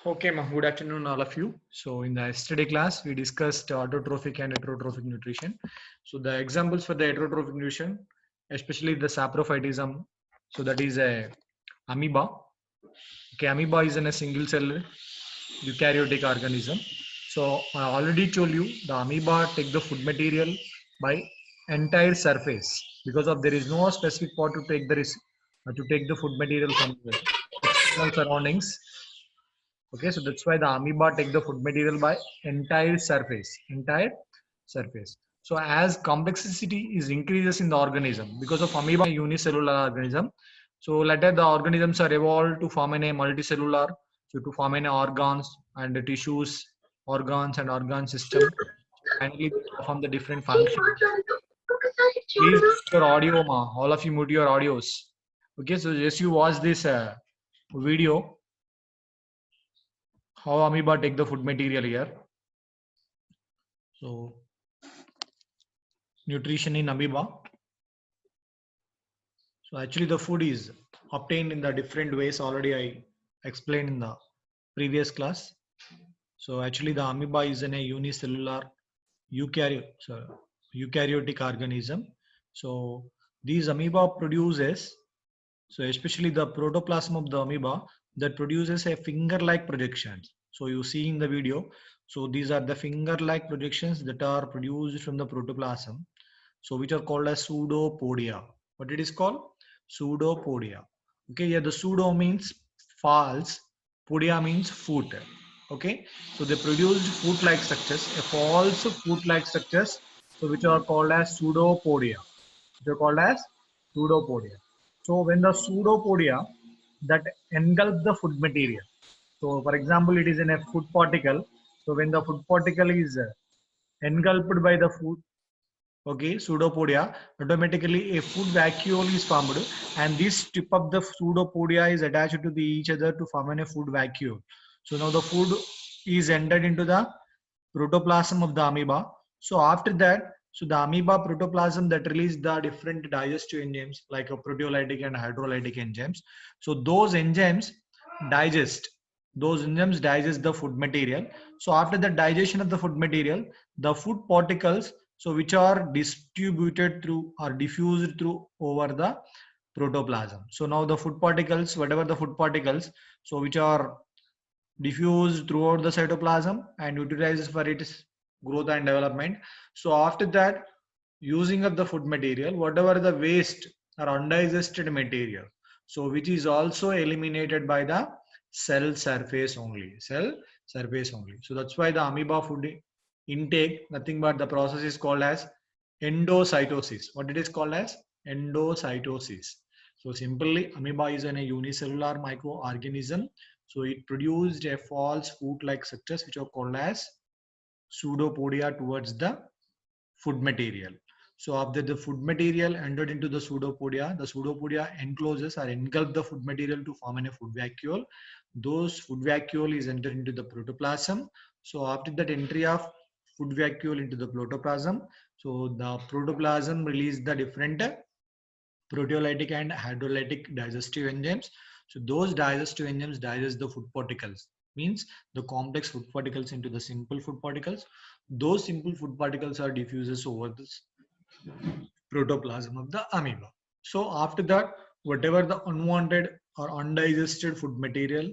Okay, good afternoon, all of you. So, in the yesterday class, we discussed autotrophic and heterotrophic nutrition. So, the examples for the heterotrophic nutrition, especially the saprophytism, so that is a amoeba. Okay, amoeba is in a single cell eukaryotic organism. So, I already told you the amoeba take the food material by entire surface because of there is no specific part to take the food material from the external surroundings. Okay, so that's why the amoeba take the food material by entire surface. So as complexity is increases in the organism because of amoeba unicellular organism. So later the organisms are evolved to form in a multicellular, so to form in a organs and the tissues, organs and organ system. Finally, they perform the different functions. Please mute your audio, ma. All of you mute your audios. Okay, so just you watch this video how amoeba take the food material here. So nutrition in amoeba. So actually the food is obtained in the different ways already I explained in the previous class. So actually the amoeba is in a unicellular eukaryotic organism. So these amoeba produces, so especially the protoplasm of the amoeba that produces a finger-like projections. So you see in the video, so these are the finger-like projections that are produced from the protoplasm. So which are called as pseudopodia. What it is called? Pseudopodia. Okay, yeah, the pseudo means false, podia means foot. Okay, so they produced foot-like structures, a false foot-like structures, so which are called as pseudopodia. Which are called as pseudopodia. So when the pseudopodia that engulf the food material. So for example, it is in a food particle. So when the food particle is engulfed by the food, okay, pseudopodia, automatically a food vacuole is formed and this tip of the pseudopodia is attached to each other to form a food vacuole. So now the food is entered into the protoplasm of the amoeba. So after that, so the amoeba protoplasm that release the different digestive enzymes like a proteolytic and hydrolytic enzymes. So digest, those enzymes digest the food material. So after the digestion of the food material, the food particles, so which are distributed through or diffused through over the protoplasm. So now the food particles, whatever the food particles, so which are diffused throughout the cytoplasm and utilizes for its growth and development. So after that, using of the food material, whatever the waste or undigested material, so which is also eliminated by the cell surface only. So that's why the amoeba food intake, nothing but the process is called as endocytosis. What it is called as endocytosis. So simply, amoeba is a unicellular microorganism. So it produced a false foot-like structures which are called as pseudopodia towards the food material. So after the food material entered into the pseudopodia encloses or engulf the food material to form a food vacuole. Those food vacuole is entered into the protoplasm. So after that entry of food vacuole into the protoplasm, so the protoplasm release the different proteolytic and hydrolytic digestive enzymes. So those digestive enzymes digest the food particles, means the complex food particles into the simple food particles. Those simple food particles are diffuses over the protoplasm of the amoeba. So after that, whatever the unwanted or undigested food material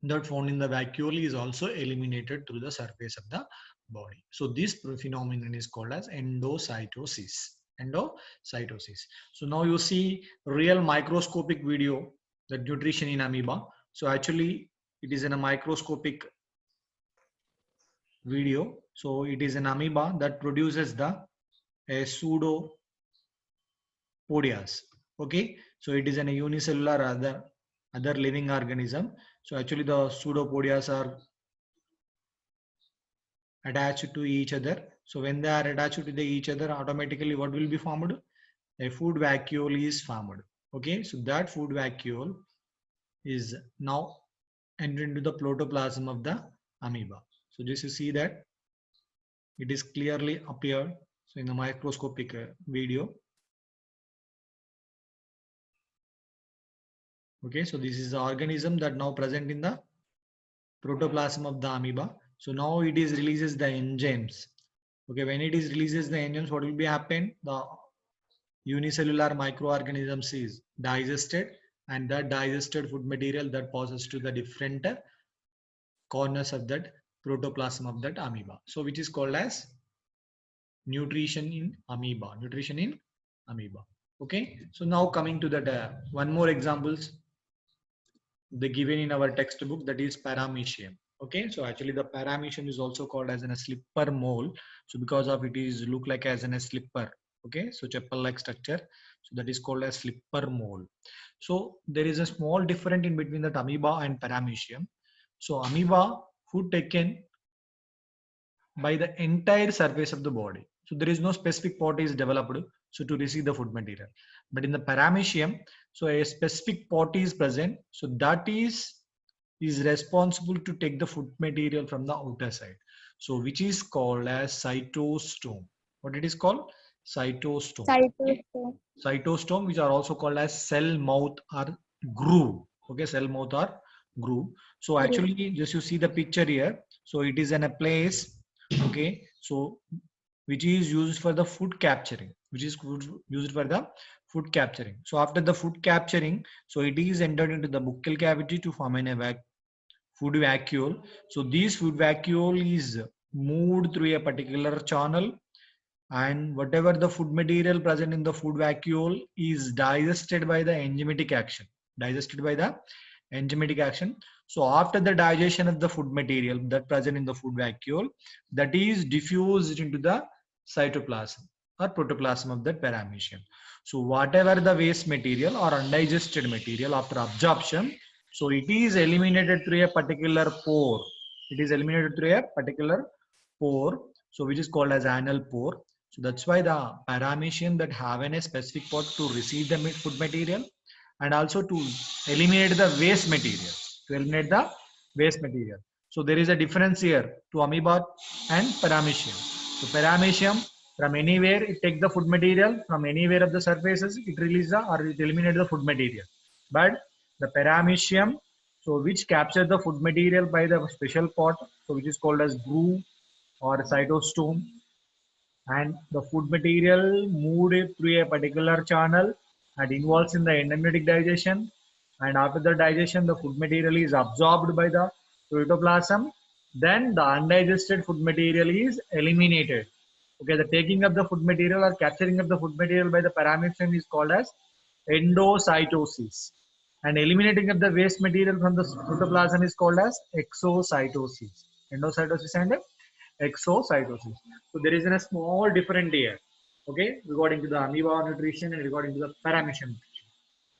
that found in the vacuole is also eliminated through the surface of the body. So this phenomenon is called as endocytosis. Endocytosis. So now you see real microscopic video, the nutrition in amoeba. So actually it is in a microscopic video. So it is an amoeba that produces the a pseudopodias. Okay, so it is an unicellular other living organism. So actually the pseudopodias are attached to each other. So when they are attached to each other, automatically what will be formed? A food vacuole is formed. Okay, so that food vacuole is now entered into the protoplasm of the amoeba. So just you see that it is clearly appeared. So in the microscopic video. Okay, so this is the organism that now present in the protoplasm of the amoeba. So now it is releases the enzymes. Okay, when it is releases the enzymes, what will be happen? The unicellular microorganisms is digested, and that digested food material that passes to the different corners of that protoplasm of that amoeba. So which is called as nutrition in amoeba. Nutrition in amoeba. Okay. So now coming to that one more examples they given in our textbook, that is paramecium. Okay, so actually the paramecium is also called as a slipper mole. So because of it is look like as a slipper. Okay, so chapel like structure, so that is called as slipper mole. So there is a small difference in between the amoeba and paramecium. So amoeba food taken by the entire surface of the body. So there is no specific pot is developed so to receive the food material. But in the paramecium, so a specific pot is present. So that is responsible to take the food material from the outer side. So which is called as cytostome. What it is called? Cytostome. Cytostome. Cytostome, which are also called as cell mouth or groove. Okay, cell mouth or groove. So actually, just you see the picture here. So it is in a place. Okay, so which is used for the food capturing, which is used for the food capturing. So after the food capturing, so it is entered into the buccal cavity to form a food vacuole. So this food vacuole is moved through a particular channel, and whatever the food material present in the food vacuole is digested by the enzymatic action. Digested by the enzymatic action. So after the digestion of the food material that present in the food vacuole, that is diffused into the cytoplasm or protoplasm of that paramecium. So whatever the waste material or undigested material after absorption, so it is eliminated through a particular pore. It is eliminated through a particular pore, so which is called as anal pore. So that's why the paramecium that have a specific pot to receive the food material and also to eliminate the waste material. To eliminate the waste material. So there is a difference here to amoeba and paramecium. So paramecium from anywhere it take the food material from anywhere of the surfaces, it release the or it eliminate the food material. But the paramecium, so which capture the food material by the special pot, so which is called as groove or cytostome, and the food material moved through a particular channel and involves in the enzymatic digestion, and after the digestion the food material is absorbed by the protoplasm, then the undigested food material is eliminated. Okay, the taking of the food material or capturing of the food material by the paramecium is called as endocytosis, and eliminating of the waste material from the protoplasm is called as exocytosis. Endocytosis and exocytosis. So there is a small difference here. Okay, regarding to the amoeba nutrition and regarding to the paramecium nutrition.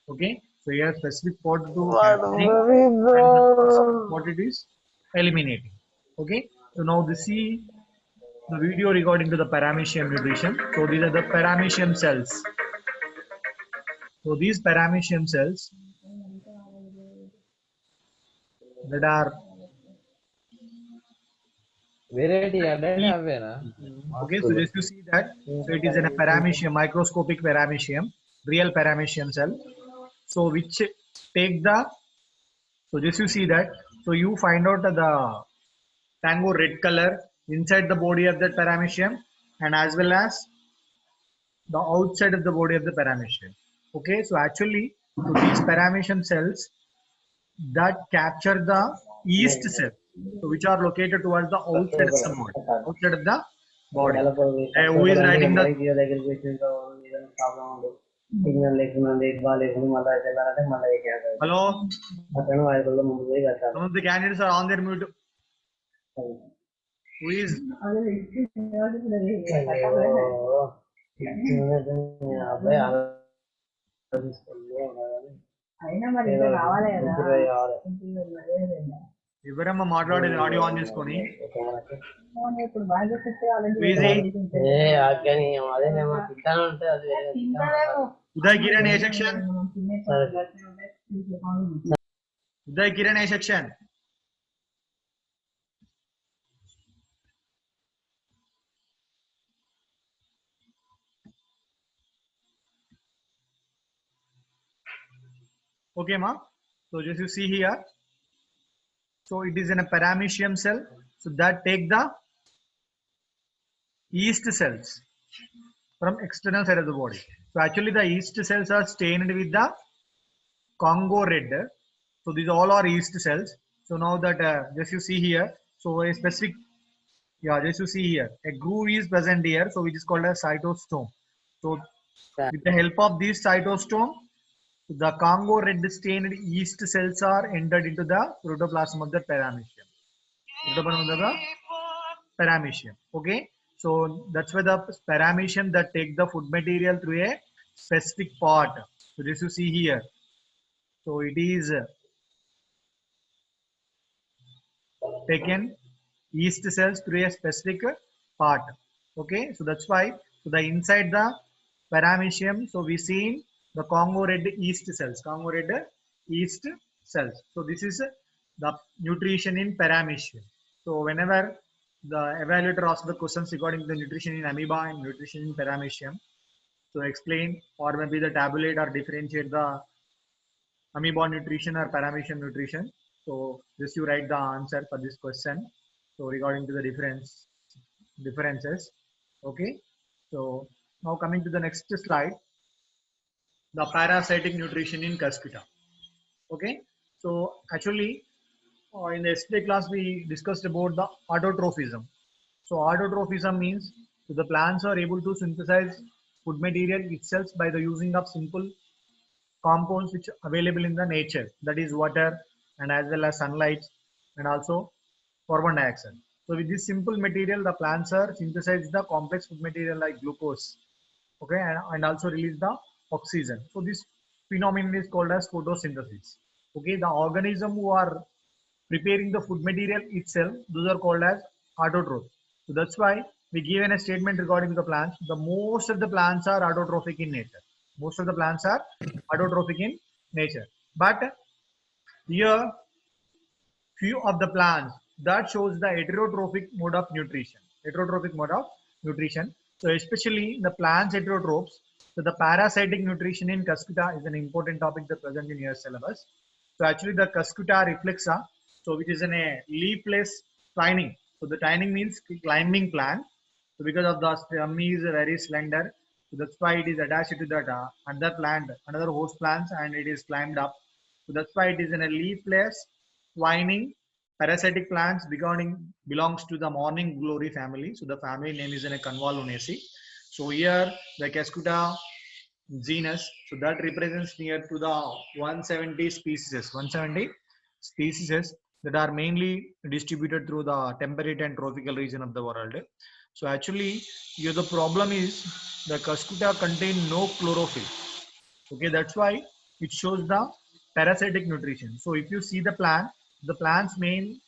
Okay, so here specific pot to capturing and the what it is eliminating. Okay, so now this is the video regarding to the paramecium nutrition. So these are the paramecium cells. So these paramecium cells that are okay, so just to see that, so it is in a paramecium, microscopic paramecium, real paramecium cell. So which take the, so just you see that, so you find out the tango red color inside the body of that paramecium and as well as the outside of the body of the paramecium. Okay, so actually, so these paramecium cells that capture the yeast cell, so which are located towards the outside of the body. Outside of the body. Who is writing the hello? Some of the candidates are on their mute. Who is? వివరమ్మ మాట్లాడేది audio on చేసుకొని ఉదయ్ కిరణ్ ఏ section Uday Kiran A section okay ma, so just you see here, So it is in a paramecium cell. So that take the yeast cells from external side of the body. So actually the yeast cells are stained with the Congo red. So these all are yeast cells. So now that just you see here, so a specific, yeah, just you see here, a groove is present here, so which is called a cytostome. So with the help of this cytostome, the Congo red stained yeast cells are entered into the protoplasm of the paramecium. Protoplasm of the paramecium. Okay, so that's why the paramecium that take the food material through a specific part. So this you see here. So it is taken yeast cells through a specific part. Okay, so that's why, so the inside the paramecium, so we seen the Congo red yeast cells, Congo red yeast cells. So this is the nutrition in paramecium. So whenever the evaluator asks the questions regarding the nutrition in amoeba and nutrition in paramecium, so explain or maybe the tabulate or differentiate the amoeba nutrition or paramecium nutrition. So just you write the answer for this question. So regarding to the differences. Okay. So now coming to the next slide, the parasitic nutrition in Cuscuta. Okay. So actually in the yesterday class we discussed about the autotrophism. So autotrophism means the plants are able to synthesize food material itself by the using of simple compounds which are available in the nature, that is water and as well as sunlight and also carbon dioxide. So with this simple material the plants are synthesize the complex food material like glucose, okay, and also release the oxygen. So this phenomenon is called as photosynthesis. Okay, the organism who are preparing the food material itself, those are called as autotrophs. So that's why we given a statement regarding the plants. The most of the plants are autotrophic in nature. Most of the plants are autotrophic in nature. But here, few of the plants that shows the heterotrophic mode of nutrition. Heterotrophic mode of nutrition. So especially the plants heterotrophs. So the parasitic nutrition in Cuscuta is an important topic that present in your syllabus. So actually the Cuscuta reflexa, so which is in a leafless twining. So the twining means climbing plant. So because of the stem is very slender, so that's why it is attached to that another plant, another host plants, and it is climbed up. So that's why it is in a leafless twining parasitic plants belongs to the morning glory family. So the family name is in a Convolvulaceae. So here the Cuscuta genus, so that represents near to the 170 species, 170 species that are mainly distributed through the temperate and tropical region of the world. So actually here the problem is the Cuscuta contain no chlorophyll. Okay, that's why it shows the parasitic nutrition. So if you see the plant's main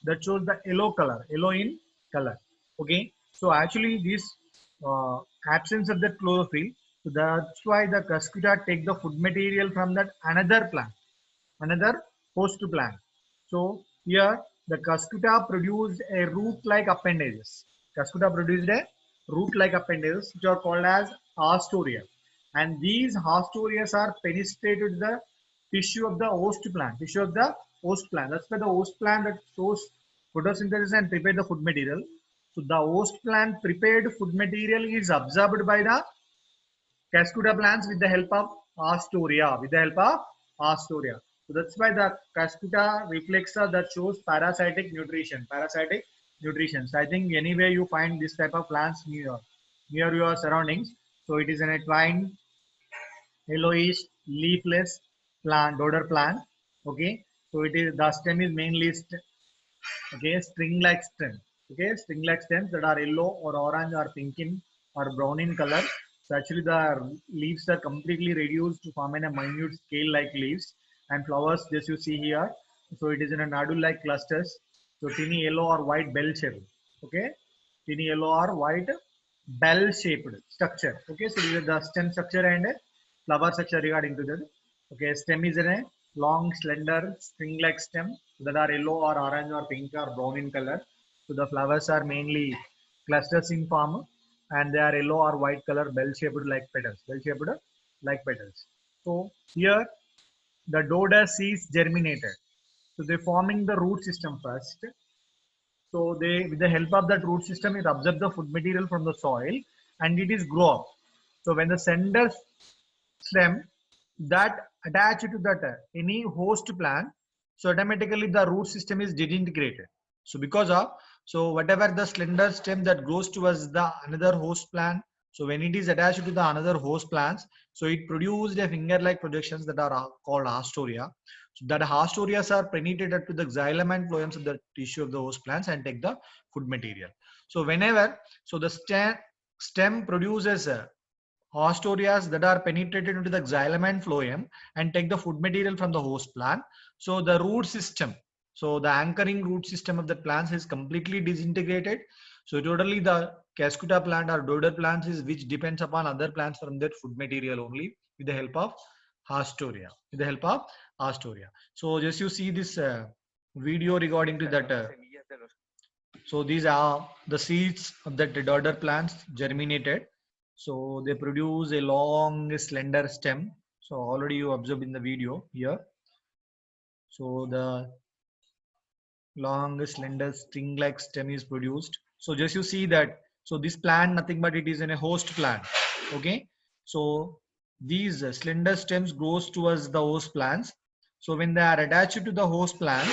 that shows the yellow color, yellow in color. Okay, so actually this uh, absence of the chlorophyll, so that's why the Cuscuta take the food material from that another plant, another host plant. So here the Cuscuta produced a root-like appendages. Cuscuta produced a root-like appendages which are called as astoria. And these astorias are penetrated the tissue of the host plant, tissue of the host plant. That's why the host plant that shows photosynthesis and prepare the food material. So the host plant prepared food material is absorbed by the Cuscuta plants with the help of Astoria, with the help of Astoria. So that's why the Cuscuta reflexa that shows parasitic nutrition, parasitic nutrition. So I think anywhere you find this type of plants near your surroundings. So it is an twined yellowish leafless plant, dodder plant. Okay, so it is the stem is mainly okay, string-like stem. Okay, string-like stems that are yellow or orange or pink in or brown in color. So actually the leaves are completely reduced to form in a minute scale-like leaves and flowers just you see here. So it is in a nodule-like clusters. So tiny yellow or white bell shape. Okay, tiny yellow or white bell-shaped structure. Okay, so this is the stem structure and flower structure regarding to that. Okay, stem is in a long, slender, string-like stem that are yellow or orange or pink or brown in color. So the flowers are mainly clusters in form and they are yellow or white color, bell-shaped like petals. Bell-shaped like petals. So here the dodder seeds germinated. So they're forming the root system first. So they, with the help of that root system, it absorbs the food material from the soil and it is grow up. So when the sender stem that attach to that any host plant, so automatically the root system is disintegrated. So because of, so whatever the slender stem that grows towards the another host plant, so when it is attached to the another host plants, so it produced a finger-like projections that are called hastoria. So that hasturias are penetrated to the xylem and phloems of the tissue of the host plants and take the food material. So whenever, so the stem produces hostorias that are penetrated into the xylem and phloem and take the food material from the host plant. So the root system, so the anchoring root system of the plants is completely disintegrated. So totally the Cascuta plant or Dodder plants is which depends upon other plants from their food material only with the help of Hastoria. With the help of Hastoria. So just you see this video regarding to that. So these are the seeds of the Dodder plants germinated. So they produce a long slender stem. So already you observed in the video here. So the long slender string like stem is produced. So just you see that. So this plant nothing but it is in a host plant. Okay. So these slender stems goes towards the host plants. So when they are attached to the host plant,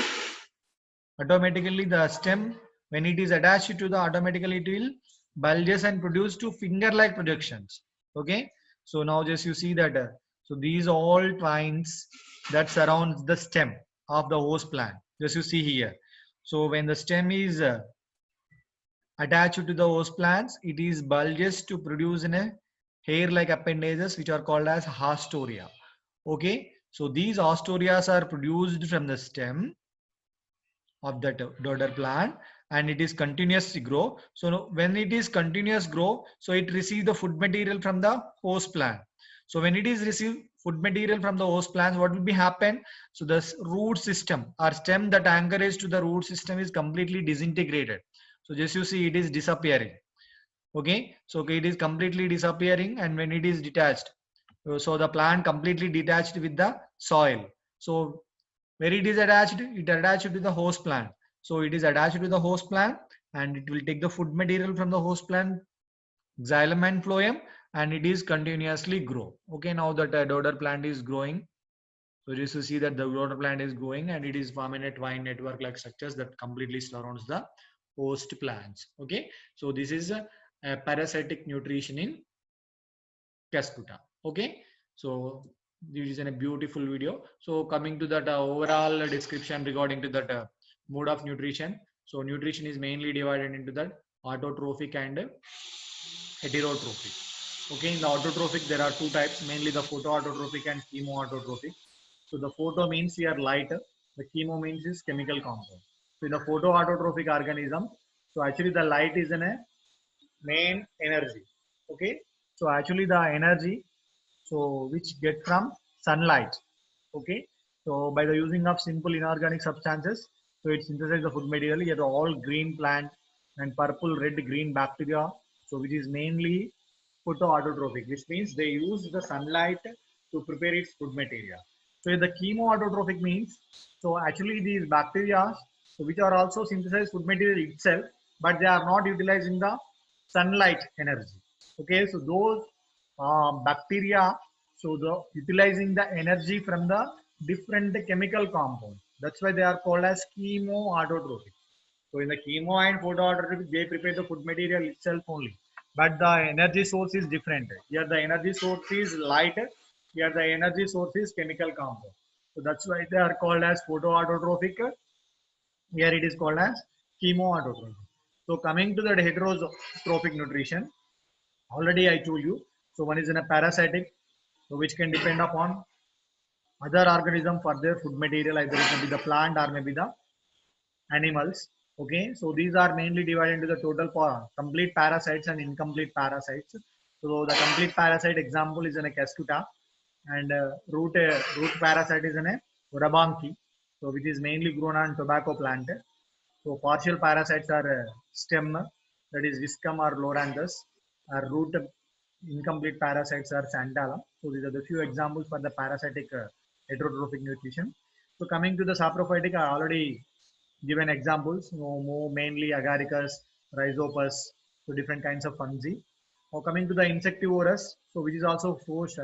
automatically the stem when it is attached to the automatically it will bulges and produce two finger like projections. Okay, so now just you see that so these all twines that surrounds the stem of the host plant, just you see here. So when the stem is attached to the host plants, it is bulges to produce in a hair like appendages which are called as hastoria. Okay, so these hastorias are produced from the stem of that dodder plant and it is continuous grow. So when it is continuous grow, so it receives the food material from the host plant. So when it is receive food material from the host plants, what will be happen? So the root system or stem that anchorage to the root system is completely disintegrated. So just you see it is disappearing. Okay, so it is completely disappearing and when it is detached, so the plant completely detached with the soil. So where it is attached, it attached to the host plant. So it is attached to the host plant and it will take the food material from the host plant, xylem and phloem, and it is continuously grow. Okay, now that dodder plant is growing. So just to see that the dodder plant is growing and it is forming a twine network like structures that completely surrounds the host plants. Okay, so this is a parasitic nutrition in Cascuta. Okay, so this is a beautiful video. So coming to that overall description regarding to that mode of nutrition. So nutrition is mainly divided into that autotrophic and heterotrophic. Okay, in the autotrophic there are two types, mainly the photoautotrophic and chemoautotrophic. So the photo means here light, the chemo means is chemical compound. So in the photoautotrophic organism, so actually the light is in a main energy. Okay, so actually the energy so which get from sunlight. Okay, so by the using of simple inorganic substances, so it synthesizes the food material. Here all green plant and purple red green bacteria, so which is mainly photoautotrophic, which means they use the sunlight to prepare its food material. So the chemoautotrophic means, so actually these bacteria, so which are also synthesize food material itself, but they are not utilizing the sunlight energy. Okay, so those bacteria, so the utilizing the energy from the different chemical compounds. That's why they are called as chemoautotrophic. So in the chemo and photoautotrophic, they prepare the food material itself only, but the energy source is different. Here the energy source is light. Here the energy source is chemical compound. So that's why they are called as photoautotrophic. Here it is called as chemoautotrophic. So coming to the heterotrophic nutrition, already I told you. So one is in a parasitic, so which can depend upon other organism for their food material, either it may be the plant or maybe the animals. Okay, so these are mainly divided into the total complete parasites and incomplete parasites. So the complete parasite example is in a Cascuta, and root parasite is in a Urabanki, so which is mainly grown on tobacco plant. So partial parasites are stem, that is Viscum or Loranthus, or root incomplete parasites are Santala. So these are the few examples for the parasitic heterotrophic nutrition. So coming to the saprophytic, I already given examples, mainly agaricus, rhizopus, so different kinds of fungi. Now coming to the insectivorous, so which is also forced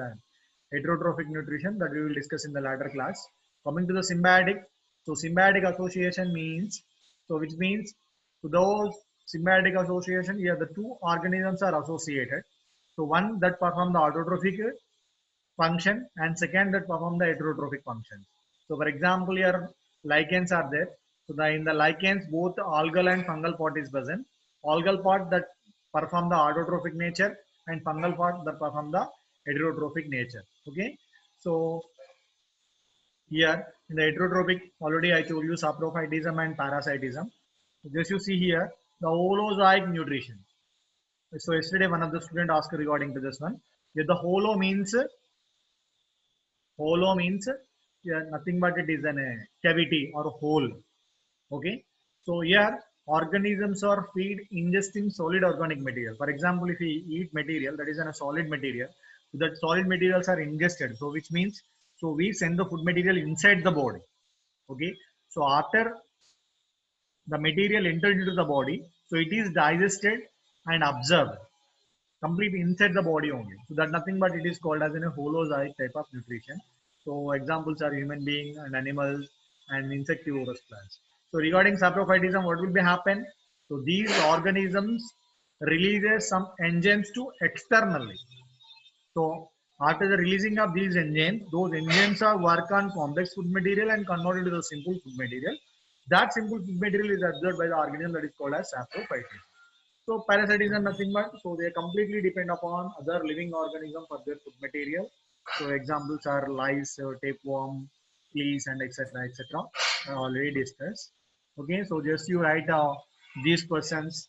heterotrophic nutrition that we will discuss in the latter class. Coming to the symbiotic, so symbiotic association means, so which means to those symbiotic association here the two organisms are associated. So one that perform the autotrophic function and second that perform the heterotrophic function. So for example here lichens are there. So in the lichens both algal and fungal part is present. Algal part that perform the autotrophic nature and fungal part that perform the heterotrophic nature. Okay. So here in the heterotrophic already I told you saprophytism and parasitism. So just you see here the holozoic nutrition. So yesterday one of the student asked regarding to this one. Here the holo means yeah, nothing but it is a cavity or hole. Okay. So here organisms are feed ingesting solid organic material. For example, if we eat material that is in a solid material, so that solid materials are ingested. So which means so we send the food material inside the body. Okay. So after the material enters into the body, so it is digested and absorbed completely inside the body only. So that nothing but it is called as in a holozoic type of nutrition. So examples are human being and animals and insectivorous plants. So regarding saprophytism, what will be happen? So these organisms releases some enzymes to externally. So after the releasing of these enzymes, those enzymes are work on complex food material and convert into the simple food material. That simple food material is absorbed by the organism that is called as saprophytism. So parasitism nothing but so they completely depend upon other living organism for their food material. So examples are lice, tapeworm, fleas, and etc. etc. I already discussed. Okay, so just you write these questions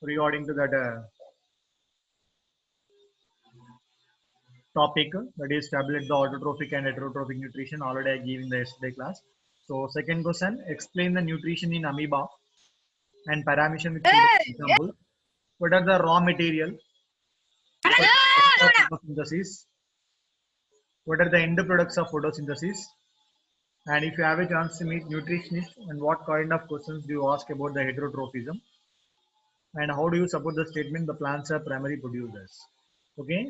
regarding to that topic that is tablet the autotrophic and heterotrophic nutrition already I gave in the yesterday class. So second question, explain the nutrition in amoeba and paramecium with example. What are the raw material for photosynthesis? What are the end products of photosynthesis? And if you have a chance to meet nutritionists, and what kind of questions do you ask about the heterotrophism? And how do you support the statement the plants are primary producers? Okay.